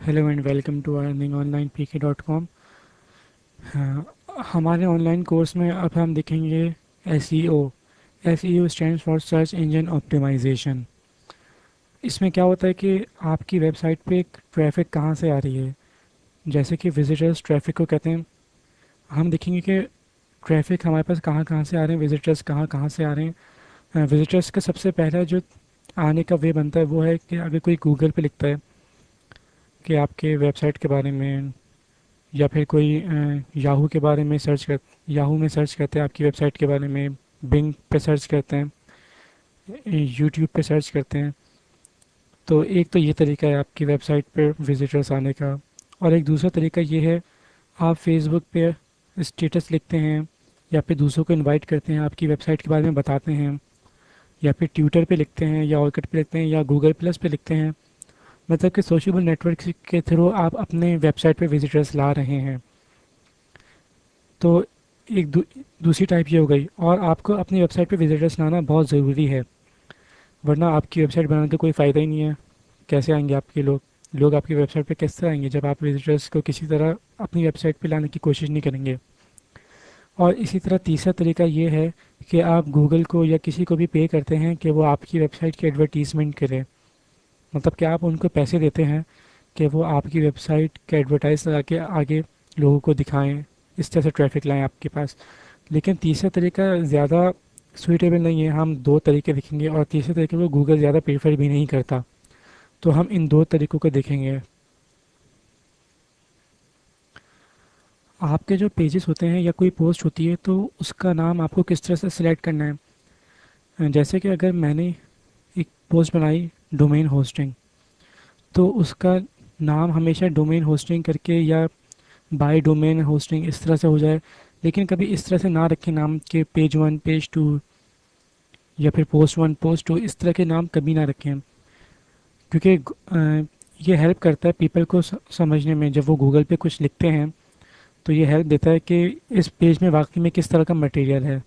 Hello and welcome to अर्निंगऑनलाइनपीके.com। हमारे online course में अब हम देखेंगे SEO. SEO stands for search engine optimisation. इसमें क्या होता है कि आपकी वेबसाइट पे ट्रैफिक कहाँ से आ रही है, जैसे कि विजिटर्स ट्रैफिक को कहते हैं। हम देखेंगे कि ट्रैफिक हमारे पास कहाँ कहाँ से आ रहे हैं, विजिटर्स कहाँ कहाँ से आ रहे हैं। विजिटर्स का सबसे पहला जो आने का वे बनता है वो है कि अगर कोई गूगल पे लिखता है कि आपके वेबसाइट के बारे में, या फिर कोई याहू के बारे में सर्च कर याहू में सर्च करते हैं आपकी वेबसाइट के बारे में, बिंग पे सर्च करते हैं, यूट्यूब पे सर्च करते हैं। तो एक तो ये तरीका है आपकी वेबसाइट पर विजिटर्स आने का। और एक दूसरा तरीका ये है, आप फेसबुक पे स्टेटस लिखते हैं या फिर दूसरों को इनवाइट करते हैं, आपकी वेबसाइट के बारे में बताते हैं, या फिर ट्विटर पे लिखते हैं या ऑर्कुट पे लिखते हैं या गूगल प्लस पे लिखते हैं। मतलब कि सोशल नेटवर्क के थ्रू आप अपने वेबसाइट पे विजिटर्स ला रहे हैं। तो एक दूसरी टाइप ये हो गई। और आपको अपनी वेबसाइट पे विजिटर्स लाना बहुत ज़रूरी है, वरना आपकी वेबसाइट बनाने का कोई फ़ायदा ही नहीं है। कैसे आएंगे आपके लोग लोग आपकी वेबसाइट पे कैसे आएंगे जब आप विजिटर्स को किसी तरह अपनी वेबसाइट पे लाने की कोशिश नहीं करेंगे। और इसी तरह तीसरा तरीका ये है कि आप गूगल को या किसी को भी पे करते हैं कि वो आपकी वेबसाइट की एडवर्टीज़मेंट करे। मतलब कि आप उनको पैसे देते हैं कि वो आपकी वेबसाइट का एडवर्टाइज लगा के आगे लोगों को दिखाएं, इस तरह से ट्रैफिक लाएं आपके पास। लेकिन तीसरा तरीका ज़्यादा सूटेबल नहीं है। हम दो तरीके देखेंगे और तीसरे तरीके को गूगल ज़्यादा प्रेफर भी नहीं करता। तो हम इन दो तरीकों को देखेंगे। आपके जो पेजेस होते हैं या कोई पोस्ट होती है तो उसका नाम आपको किस तरह से सिलेक्ट करना है। जैसे कि अगर मैंने एक पोस्ट बनाई डोमेन होस्टिंग, तो उसका नाम हमेशा डोमेन होस्टिंग करके या बाय डोमेन होस्टिंग इस तरह से हो जाए। लेकिन कभी इस तरह से ना रखें नाम के, पेज वन पेज टू या फिर पोस्ट वन पोस्ट टू, इस तरह के नाम कभी ना रखें। क्योंकि ये हेल्प करता है पीपल को समझने में। जब वो गूगल पे कुछ लिखते हैं तो ये हेल्प देता है कि इस पेज में वाकई में किस तरह का मटेरियल है।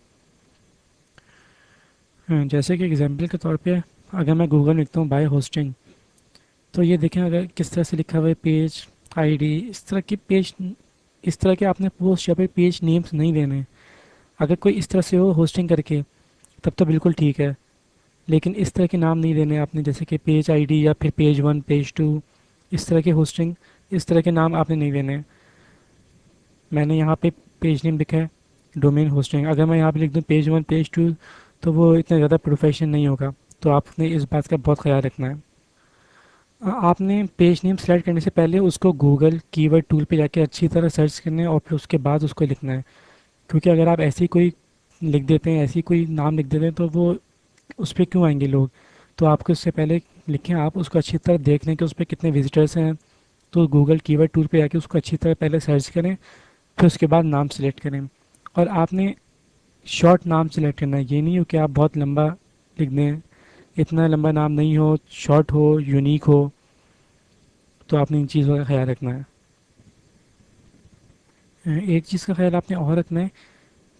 जैसे कि एग्जांपल के तौर पे अगर मैं गूगल में लिखता हूँ बाय होस्टिंग, तो ये देखें अगर किस तरह से लिखा हुआ है, पेज आईडी, इस तरह के आपने पोस्ट या फिर पेज नेम्स नहीं देने। अगर कोई इस तरह से हो होस्टिंग करके तब तो बिल्कुल ठीक है, लेकिन इस तरह के नाम नहीं देने आपने, जैसे कि पेज आईडी या फिर पेज वन पेज टू, इस तरह के होस्टिंग, इस तरह के नाम आपने नहीं देने। मैंने यहाँ पे पेज नेम लिखा है डोमेन होस्टिंग, अगर मैं यहाँ पे लिख दूँ पेज वन पेज टू तो वो इतना ज़्यादा प्रोफेशनल नहीं होगा। तो आपने इस बात का बहुत ख्याल रखना है। आपने पेज नेम सेलेक्ट करने से पहले उसको गूगल कीवर्ड टूल पे जाके अच्छी तरह सर्च करना है और फिर उसके बाद उसको लिखना है। क्योंकि अगर आप ऐसे ही कोई लिख देते हैं, ऐसे ही कोई नाम लिख देते हैं, तो वो उस पर क्यों आएंगे लोग। तो आपको उससे पहले लिखें, आप उसको अच्छी तरह देख लें कि उस पर कितने विजिटर्स हैं। तो गूगल कीवर्ड टूल पे जाके उसको अच्छी तरह पहले सर्च करें, फिर उसके बाद नाम सेलेक्ट करें। और आपने शॉर्ट नाम सेलेक्ट करना है, ये नहीं हो कि आप बहुत लंबा लिख दें। इतना लंबा नाम नहीं हो, शॉर्ट हो, यूनिक हो। तो आपने इन चीज़ों का ख्याल रखना है। एक चीज़ का ख्याल आपने और रखना है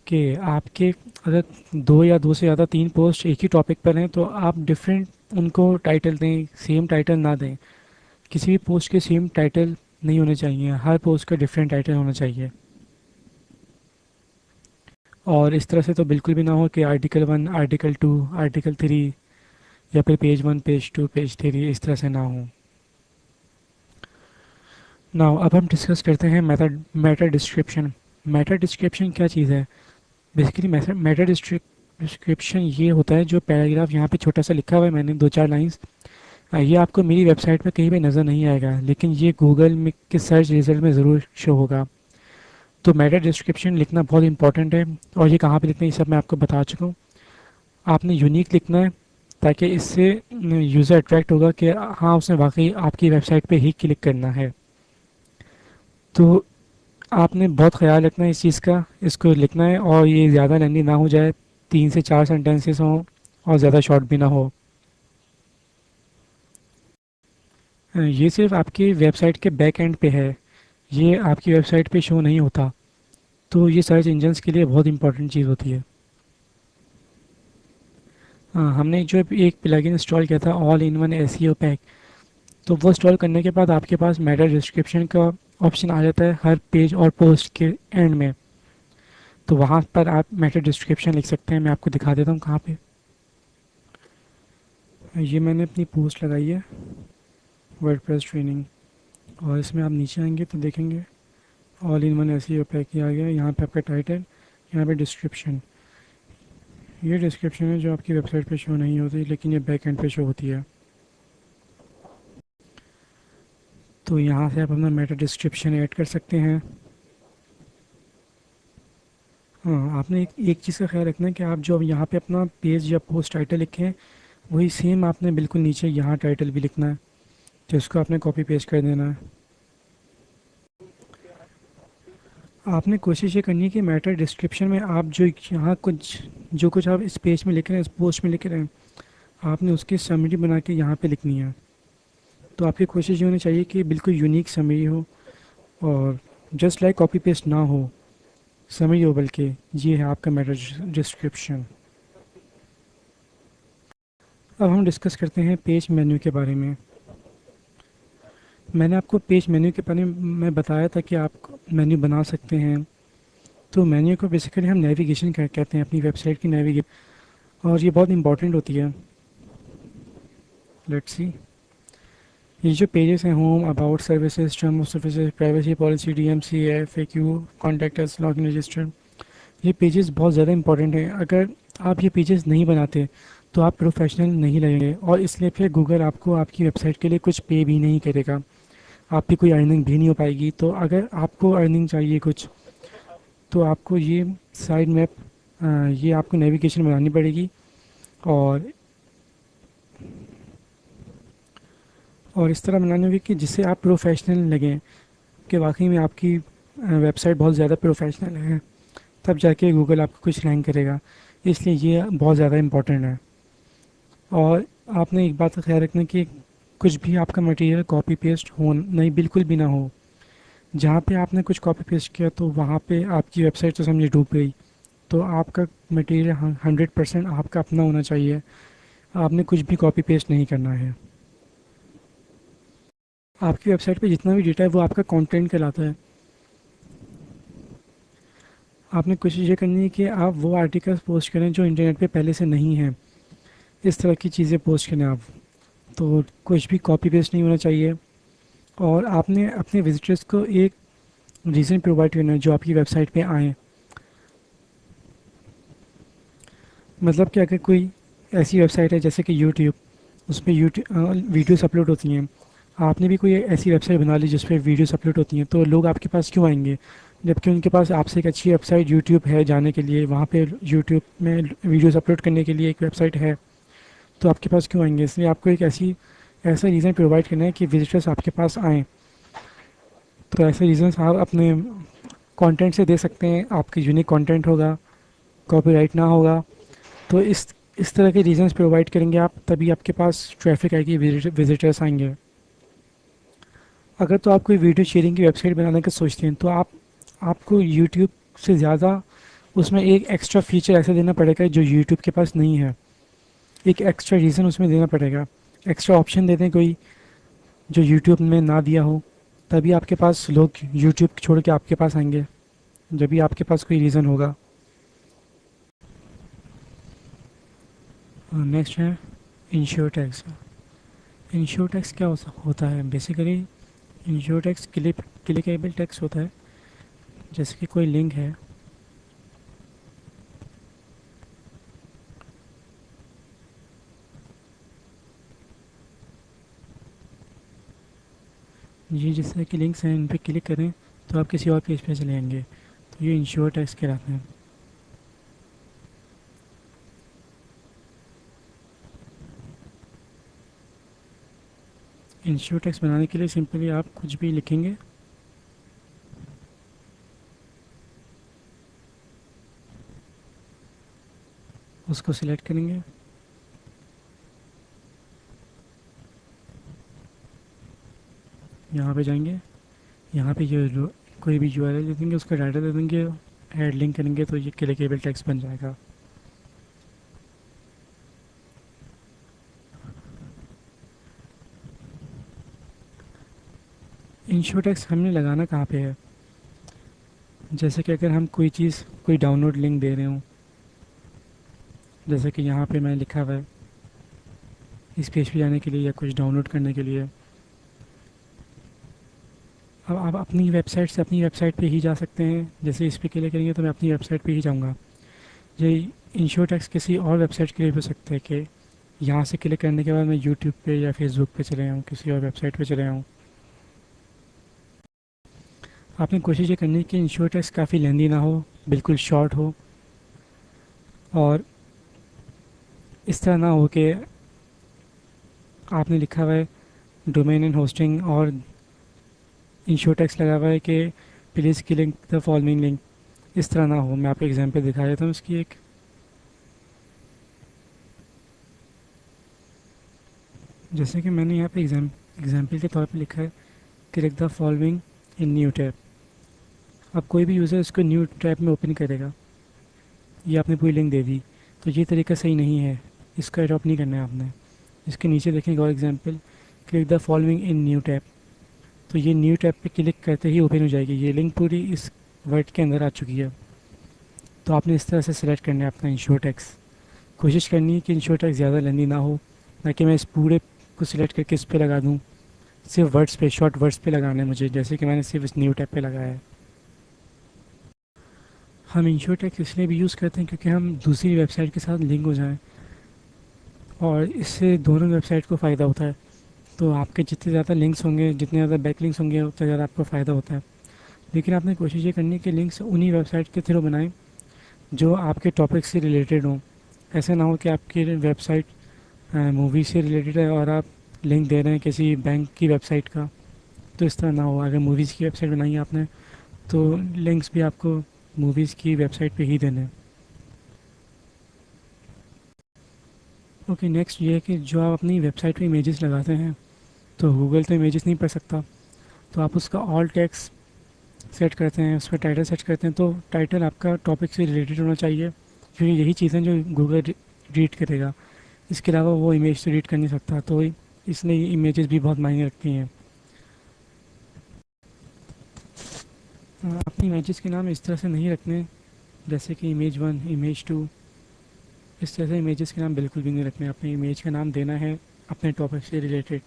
कि आपके अगर दो या दो से ज़्यादा तीन पोस्ट एक ही टॉपिक पर हैं तो आप डिफरेंट उनको टाइटल दें, सेम टाइटल ना दें। किसी भी पोस्ट के सेम टाइटल नहीं होने चाहिए, हर पोस्ट का डिफरेंट टाइटल होना चाहिए। और इस तरह से तो बिल्कुल भी ना हो कि article one article two article three, या फिर page one page two page three, इस तरह से ना हो। नाउ अब हम डिस्कस करते हैं मेटा डिस्क्रिप्शन। मेटा डिस्क्रिप्शन क्या चीज़ है? बेसिकली मेटा डिस्क्रिप्शन ये होता है, जो पैराग्राफ यहाँ पे छोटा सा लिखा हुआ है मैंने, दो चार लाइंस, ये आपको मेरी वेबसाइट पे कहीं भी नज़र नहीं आएगा, लेकिन ये गूगल में के सर्च रिजल्ट में ज़रूर शो होगा। तो मेटा डिस्क्रिप्शन लिखना बहुत इंपॉर्टेंट है। और ये कहाँ पे लिखना है ये सब मैं आपको बता चुका हूँ। आपने यूनिक लिखना है, ताकि इससे यूज़र अट्रैक्ट होगा कि हाँ, उसने वाकई आपकी वेबसाइट पे ही क्लिक करना है। तो आपने बहुत ख्याल रखना है इस चीज़ का, इसको लिखना है और ये ज़्यादा लेंदी ना हो जाए, 3 से 4 सेंटेंसेस हों और ज़्यादा शॉर्ट भी ना हो। ये सिर्फ आपकी वेबसाइट के बैक एंड पे है, ये आपकी वेबसाइट पे शो नहीं होता। तो ये सर्च इंजन्स के लिए बहुत इंपॉर्टेंट चीज़ होती है। हाँ, हमने जो एक प्लगइन इंस्टॉल किया था, all in one SEO pack, तो वो इंस्टॉल करने के बाद आपके पास मेटा डिस्क्रिप्शन का ऑप्शन आ जाता है हर पेज और पोस्ट के एंड में। तो वहाँ पर आप मेटा डिस्क्रिप्शन लिख सकते हैं। मैं आपको दिखा देता हूँ कहाँ पे। ये मैंने अपनी पोस्ट लगाई है, वर्डप्रेस ट्रेनिंग, और इसमें आप नीचे आएंगे तो देखेंगे all in one SEO pack किया गया है। यहाँ पे आपका टाइटल, यहाँ पे डिस्क्रिप्शन। ये डिस्क्रिप्शन है जो आपकी वेबसाइट पे शो नहीं होती, लेकिन ये बैक एंड पे शो होती है। तो यहाँ से आप अपना मेटा डिस्क्रिप्शन ऐड कर सकते हैं। हाँ, आपने एक चीज़ का ख्याल रखना है कि आप जो अब यहाँ पे अपना पेज या पोस्ट टाइटल लिखे हैं, वही सेम आपने बिल्कुल नीचे यहाँ टाइटल भी लिखना है। तो इसको आपने कॉपी पेस्ट कर देना है। आपने कोशिश ये करनी है कि मेटा डिस्क्रिप्शन में आप जो कुछ आप इस पेज में लिख रहे हैं, इस पोस्ट में लिख रहे हैं, आपने उसकी समरी बना के यहाँ पे लिखनी है। तो आपकी कोशिश ये होनी चाहिए कि बिल्कुल यूनिक समरी हो और जस्ट लाइक कॉपी पेस्ट ना हो, समरी हो बल्कि। ये है आपका मेटा डिस्क्रिप्शन। अब हम डिस्कस करते हैं पेज मेन्यू के बारे में। मैंने आपको पेज मेन्यू के बारे में बताया था कि आप मेन्यू बना सकते हैं। तो मेन्यू को बेसिकली हम नेविगेशन कहते हैं, अपनी वेबसाइट की नेविगेशन, और ये बहुत इंपॉर्टेंट होती है। लेट्स सी, ये जो पेजेस हैं, home, about, services, term of services, privacy policy, DMC, FAQ, contact us, login register, ये पेजेस बहुत ज़्यादा इंपॉर्टेंट हैं। अगर आप ये पेजेस नहीं बनाते तो आप प्रोफेशनल नहीं लगेंगे, और इसलिए फिर गूगल आपको आपकी वेबसाइट के लिए कुछ पे भी नहीं करेगा, आपकी कोई अर्निंग भी नहीं हो पाएगी। तो अगर आपको अर्निंग चाहिए कुछ, तो आपको ये साइड मैप, ये आपको नेविगेशन बनानी पड़ेगी। और इस तरह बनानी होगी कि जिससे आप प्रोफेशनल लगें, कि वाकई में आपकी वेबसाइट बहुत ज़्यादा प्रोफेशनल है, तब जाके गूगल आपको कुछ रैंक करेगा। इसलिए ये बहुत ज़्यादा इम्पोर्टेंट है। और आपने एक बात का ख्याल रखना कि कुछ भी आपका मटेरियल कॉपी पेस्ट हो नहीं, बिल्कुल भी ना हो। जहाँ पे आपने कुछ कॉपी पेस्ट किया तो वहाँ पे आपकी वेबसाइट तो समझे डूब गई। तो आपका मटेरियल 100% आपका अपना होना चाहिए। आपने कुछ भी कॉपी पेस्ट नहीं करना है। आपकी वेबसाइट पे जितना भी डेटा है वो आपका कंटेंट कहलाता है। आपने कोशिश ये करनी है कि आप वो आर्टिकल्स पोस्ट करें जो इंटरनेट पे पहले से नहीं हैं। इस तरह की चीज़ें पोस्ट करें आप। तो कुछ भी कॉपी पेस्ट नहीं होना चाहिए। और आपने अपने विजिटर्स को एक रीज़न प्रोवाइड करना है जो आपकी वेबसाइट पे आएँ। मतलब कि अगर कोई ऐसी वेबसाइट है जैसे कि यूट्यूब, उस पे वीडियोस अपलोड होती हैं। आपने भी कोई ऐसी वेबसाइट बना ली जिस पे वीडियोस अपलोड होती हैं, तो लोग आपके पास क्यों आएंगे? जबकि उनके पास आपसे एक अच्छी वेबसाइट यूट्यूब है जाने के लिए, वहाँ पे यूट्यूब में वीडियोस अपलोड करने के लिए एक वेबसाइट है। तो आपके पास क्यों आएंगे? इसलिए आपको एक ऐसा रीज़न प्रोवाइड करना है कि विजिटर्स आपके पास आएँ। तो ऐसे रीज़न्स आप अपने कंटेंट से दे सकते हैं। आपकी यूनिक कंटेंट होगा, कॉपीराइट ना होगा। तो इस तरह के रीजंस प्रोवाइड करेंगे आप, तभी आपके पास ट्रैफिक आएगी, विजिटर्स आएंगे। अगर तो आप कोई वीडियो शेयरिंग की वेबसाइट बनाने का सोचते हैं तो आपको यूट्यूब से ज़्यादा उसमें एक एक्स्ट्रा फीचर ऐसा देना पड़ेगा जो यूट्यूब के पास नहीं है। एक एक्स्ट्रा रीज़न उसमें देना पड़ेगा, एक्स्ट्रा ऑप्शन दे दें कोई जो यूट्यूब में ना दिया हो। तभी आपके पास लोग यूट्यूब छोड़ के आपके पास आएंगे, जब भी आपके पास कोई रीज़न होगा। नेक्स्ट है इंश्योर टैक्स। इंश्योर टैक्स क्या होता है? Basically ensure tax clickable tax होता है। जैसे कि कोई लिंक है, ये जिस तरह के लिंक्स हैं इन पर क्लिक करें तो आप किसी और पेज पे चले जाएंगे। तो ये इंश्योर टैक्स कहलाते हैं। इंश्योर टैक्स बनाने के लिए सिंपली आप कुछ भी लिखेंगे, उसको सिलेक्ट करेंगे, यहाँ पे जाएंगे, यहाँ पे कोई भी यूआरएल दे देंगे, उसका डाटा दे देंगे, ऐड लिंक करेंगे, तो ये क्लिकेबल टैक्स बन जाएगा। इंश्योर टैक्स हमने लगाना कहाँ पे है? जैसे कि अगर हम कोई डाउनलोड लिंक दे रहे हों, जैसे कि यहाँ पे मैंने लिखा हुआ है इस पेज पे जाने के लिए या कुछ डाउनलोड करने के लिए। अब आप अपनी वेबसाइट पे ही जा सकते हैं। जैसे इस पे क्लिक करेंगे तो मैं अपनी वेबसाइट पे ही जाऊँगा। ये इंश्योर टैक्स किसी और वेबसाइट के लिए भी हो सकता है कि यहाँ से क्लिक करने के बाद मैं यूट्यूब पे या फेसबुक पे चले जाऊँ, किसी और वेबसाइट पे चले जाऊँ। आपने कोशिश ये करनी है कि इंश्योर टैक्स काफ़ी लेंदी ना हो, बिल्कुल शॉर्ट हो, और इस तरह ना हो कि आपने लिखा हुआ है डोमेन एंड होस्टिंग और इंश्योर टैक्स लगा हुआ है कि please click the following link. इस तरह ना हो। मैं आपको एग्जांपल दिखा देता हूँ इसकी एक। जैसे कि मैंने यहाँ पे एग्जाम्पल के तौर पे लिखा है click the following in new tab. अब कोई भी यूज़र इसको न्यू टैब में ओपन करेगा, ये आपने पूरी लिंक दे दी, तो ये तरीका सही नहीं है। इसका अडॉप्ट नहीं करना है आपने। इसके नीचे देखेंगे और example click the following in new tab, तो ये न्यू टैब पे क्लिक करते ही ओपन हो जाएगी। ये लिंक पूरी इस वर्ड के अंदर आ चुकी है। तो आपने इस तरह से सिलेक्ट करना है अपना इंश्योर टैक्स। कोशिश करनी है कि इंश्योर टैक्स ज़्यादा लेंदी ना हो, ना कि मैं इस पूरे को सिलेक्ट करके इस पे लगा दूँ। सिर्फ वर्ड्स पे, शॉर्ट वर्ड्स पे लगाना है मुझे, जैसे कि मैंने सिर्फ इस न्यू टैब पे लगाया है। हम इंश्योर टैक्स इसलिए भी यूज़ करते हैं क्योंकि हम दूसरी वेबसाइट के साथ लिंक हो जाएं, और इससे दोनों वेबसाइट को फ़ायदा होता है। तो आपके जितने ज़्यादा लिंक्स होंगे, जितने ज़्यादा बैक लिंक्स होंगे, उतना ज़्यादा आपको फ़ायदा होता है। लेकिन आपने कोशिश ये करनी है कि लिंक्स उन्हीं वेबसाइट के थ्रू बनाएं जो आपके टॉपिक से रिलेटेड हों। ऐसा ना हो कि आपकी वेबसाइट मूवी से रिलेटेड है और आप लिंक दे रहे हैं किसी बैंक की वेबसाइट का। तो इस तरह ना हो। अगर मूवीज़ की वेबसाइट बनाई है आपने, तो लिंक्स भी आपको मूवीज़ की वेबसाइट पे ही देने हैं। ओके, नेक्स्ट ये है कि जो आप अपनी वेबसाइट पे इमेजेस लगाते हैं, तो गूगल तो इमेजेस नहीं पढ़ सकता। तो आप उसका ऑल टेक्स्ट सेट करते हैं, उस पर टाइटल सेट करते हैं, तो टाइटल आपका टॉपिक से रिलेटेड होना चाहिए, क्योंकि यही चीज़ें जो गूगल रीड करेगा। इसके अलावा वो इमेज तो रीड कर नहीं सकता, तो इसलिए इमेजेस भी बहुत मायने रखती हैं। अपनी इमेजेस के नाम इस तरह से नहीं रखने, जैसे कि इमेज 1, इमेज 2, इस तरह से इमेजेस के नाम बिल्कुल भी नहीं रखने। अपने इमेज का नाम देना है अपने टॉपिक से रिलेटेड।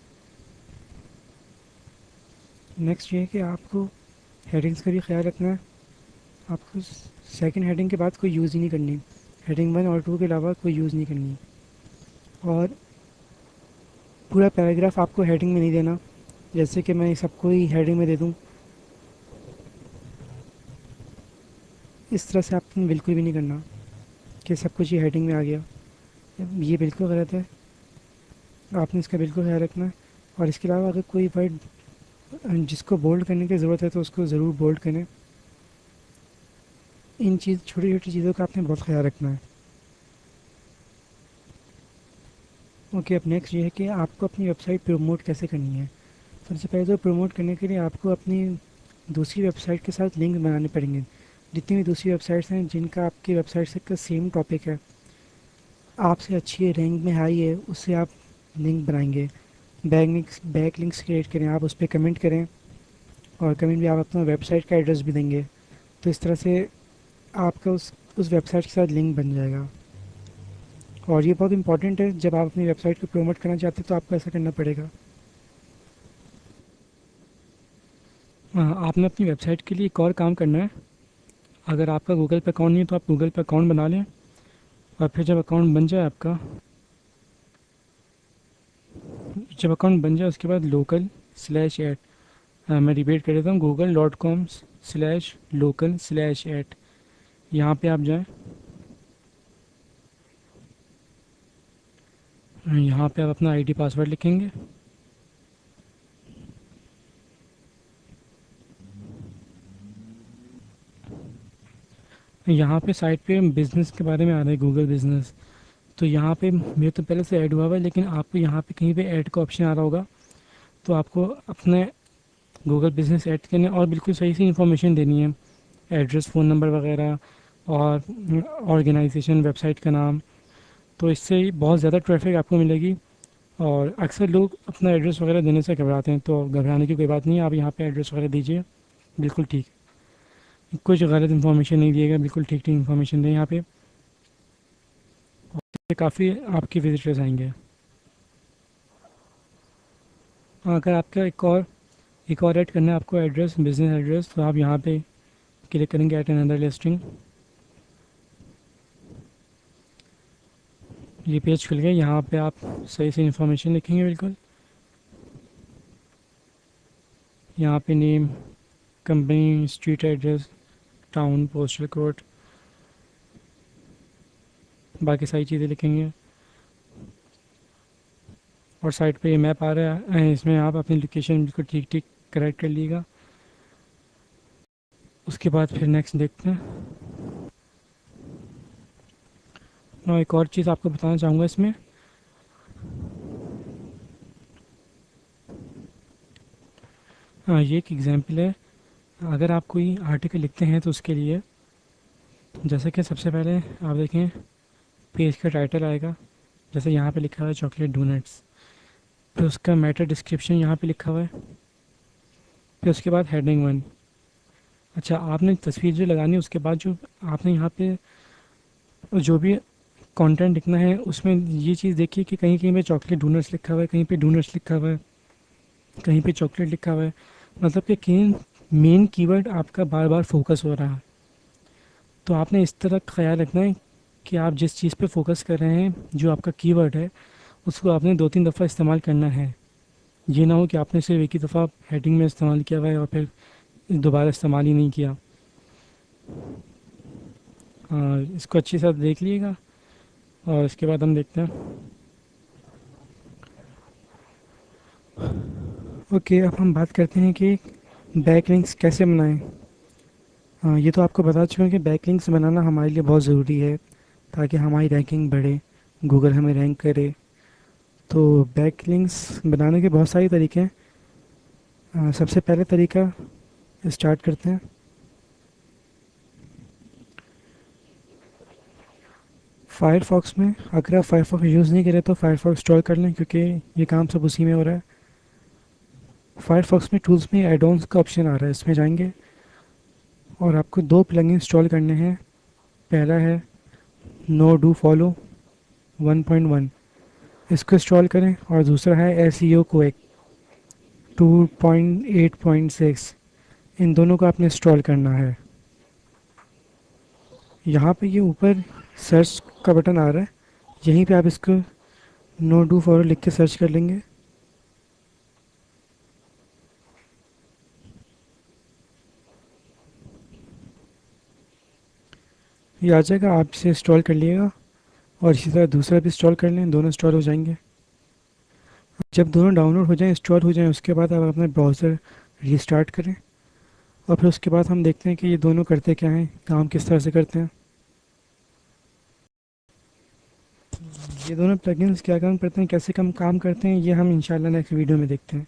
नेक्स्ट ये है कि आपको हेडिंग्स का भी ख्याल रखना है। आपको सेकंड हेडिंग के बाद कोई यूज़ ही नहीं करनी। हेडिंग 1 और 2 के अलावा कोई यूज़ नहीं करनी। और पूरा पैराग्राफ आपको हेडिंग में नहीं देना, जैसे कि मैं सबको ही हेडिंग में दे दूँ। इस तरह से आपने बिल्कुल भी नहीं करना कि सब कुछ ही हेडिंग में आ गया। ये बिल्कुल गलत है। आपने इसका बिल्कुल ख्याल रखना है। और इसके अलावा अगर कोई वर्ड जिसको बोल्ड करने की ज़रूरत है तो उसको ज़रूर बोल्ड करें। इन छोटी छोटी चीज़ों का आपने बहुत ख्याल रखना है। ओके, अब नेक्स्ट ये है कि आपको अपनी वेबसाइट प्रमोट कैसे करनी है। सबसे पहले तो प्रमोट करने के लिए आपको अपनी दूसरी वेबसाइट के साथ लिंक बनाने पड़ेंगे। जितनी भी दूसरी वेबसाइट्स हैं जिनका आपकी वेबसाइट से का सेम टॉपिक है, आपसे अच्छी रैंक में हाई है, उससे आप लिंक बनाएंगे। बैक लिंक्स क्रिएट करें, आप उस पर कमेंट करें, और कमेंट भी आप अपना वेबसाइट का एड्रेस भी देंगे। तो इस तरह से आपका उस वेबसाइट के साथ लिंक बन जाएगा। और ये बहुत इंपॉर्टेंट है, जब आप अपनी वेबसाइट को प्रमोट करना चाहते हैं तो आपको ऐसा करना पड़ेगा। हाँ, आपने अपनी वेबसाइट के लिए एक और काम करना है। अगर आपका गूगल पे अकाउंट नहीं है तो आप गूगल पे अकाउंट बना लें, और फिर जब अकाउंट बन जाए उसके बाद लोकल/ऐट, मैं रिपीट कर देता हूँ, google.com/local/@, यहाँ पे आप जाएं। यहाँ पे आप अपना आईडी पासवर्ड लिखेंगे। यहाँ पे साइट पे बिज़नेस के बारे में आ रहा है, गूगल बिज़नेस। तो यहाँ पे मेरे तो पहले से ऐड हुआ हुआ है, लेकिन आपको यहाँ पे कहीं पे ऐड का ऑप्शन आ रहा होगा। तो आपको अपने गूगल बिज़नेस ऐड करने और बिल्कुल सही सी इन्फॉर्मेशन देनी है, एड्रेस, फ़ोन नंबर वगैरह, और ऑर्गेनाइजेशन, वेबसाइट का नाम। तो इससे बहुत ज़्यादा ट्रैफिक आपको मिलेगी, और अक्सर लोग अपना एड्रेस वगैरह देने से घबराते हैं, तो घबराने की कोई बात नहीं है, आप यहाँ पे एड्रेस वगैरह दीजिए। बिल्कुल ठीक, कुछ गलत इन्फॉर्मेशन नहीं दिएगा, बिल्कुल ठीक ठीक इन्फॉर्मेशन दें यहाँ पे। काफ़ी आपके विजिटर्स आएंगे। अगर आपका एक और ऐड करना है आपको एड्रेस, बिजनेस एड्रेस, तो आप यहाँ पे क्लिक करेंगे एट अनदर लिस्टिंग। ये पेज खुल गया। यहाँ पे आप सही से इन्फॉर्मेशन लिखेंगे बिल्कुल। यहाँ पे name, company, street address, town, postal code, बाकी सारी चीज़ें लिखेंगे। और साइड पे ये मैप आ रहा है, इसमें आप अपनी लोकेशन बिल्कुल ठीक ठीक करेक्ट कर लीजिएगा। उसके बाद फिर नेक्स्ट देखते हैं। मैं एक और चीज़ आपको बताना चाहूँगा इसमें। हाँ, ये एक एग्जांपल है। अगर आप कोई आर्टिकल लिखते हैं तो उसके लिए, जैसे कि सबसे पहले आप देखें पेज का टाइटल आएगा, जैसे यहाँ पे लिखा हुआ है चॉकलेट डोनट्स। फिर उसका मैटर डिस्क्रिप्शन यहाँ पे लिखा हुआ है। फिर उसके बाद हेडिंग वन। अच्छा, आपने तस्वीर जो लगानी है उसके बाद जो आपने यहाँ पे जो भी कंटेंट लिखना है उसमें ये चीज़ देखिए कि कहीं कहीं पे चॉकलेट डोनट्स लिखा हुआ है, कहीं पे डोनट्स लिखा हुआ है, कहीं पे चॉकलेट लिखा हुआ है। मतलब कि किन मेन कीवर्ड आपका बार बार फोकस हो रहा है। तो आपने इस तरह ख्याल रखना है कि आप जिस चीज़ पे फोकस कर रहे हैं, जो आपका कीवर्ड है, उसको आपने 2-3 दफ़ा इस्तेमाल करना है। ये ना हो कि आपने सिर्फ एक ही दफ़ा हेडिंग में इस्तेमाल किया हुआ है और फिर दोबारा इस्तेमाल ही नहीं किया। इसको अच्छी से देख लीजिएगा और इसके बाद हम देखते हैं। ओके, अब हम बात करते हैं कि बैकलिंक्स कैसे बनाएं। ये तो आपको बता चुका हूँ कि बैकलिंक्स बनाना हमारे लिए बहुत ज़रूरी है ताकि हमारी रैंकिंग बढ़े, गूगल हमें रैंक करे। तो बैकलिंक्स बनाने के बहुत सारे तरीके हैं। सबसे पहले तरीका स्टार्ट करते हैं। फायरफॉक्स में, अगर आप फायरफॉक्स यूज़ नहीं करें तो फायरफॉक्स इंस्टॉल कर लें, क्योंकि ये काम सब उसी में हो रहा है। फायरफॉक्स में टूल्स में एड-ऑन्स का ऑप्शन आ रहा है, इसमें जाएंगे और आपको दो प्लगइन इंस्टॉल करने हैं। पहला है नो डू फॉलो 1.1, इसको इंस्टॉल करें, और दूसरा है एसईओ क्विक 2.8.6। इन दोनों को आपने इंस्टॉल करना है। यहाँ पे ये ऊपर सर्च का बटन आ रहा है, यहीं पे आप इसको नो डू फॉलो लिख के सर्च कर लेंगे। ये आ जाएगा, आप इसे इंस्टॉल कर लिएगा और इसी तरह दूसरा भी इंस्टॉल कर लें, दोनों इंस्टॉल हो जाएंगे। जब दोनों डाउनलोड हो जाएं, इंस्टॉल हो जाएं, उसके बाद आप अपना ब्राउज़र रीस्टार्ट करें और फिर उसके बाद हम देखते हैं कि ये दोनों करते क्या हैं, काम किस तरह से करते हैं। ये दोनों प्लगइन्स क्या काम करते हैं, कैसे काम काम करते हैं, ये हम इंशाल्लाह नेक्स्ट वीडियो में देखते हैं।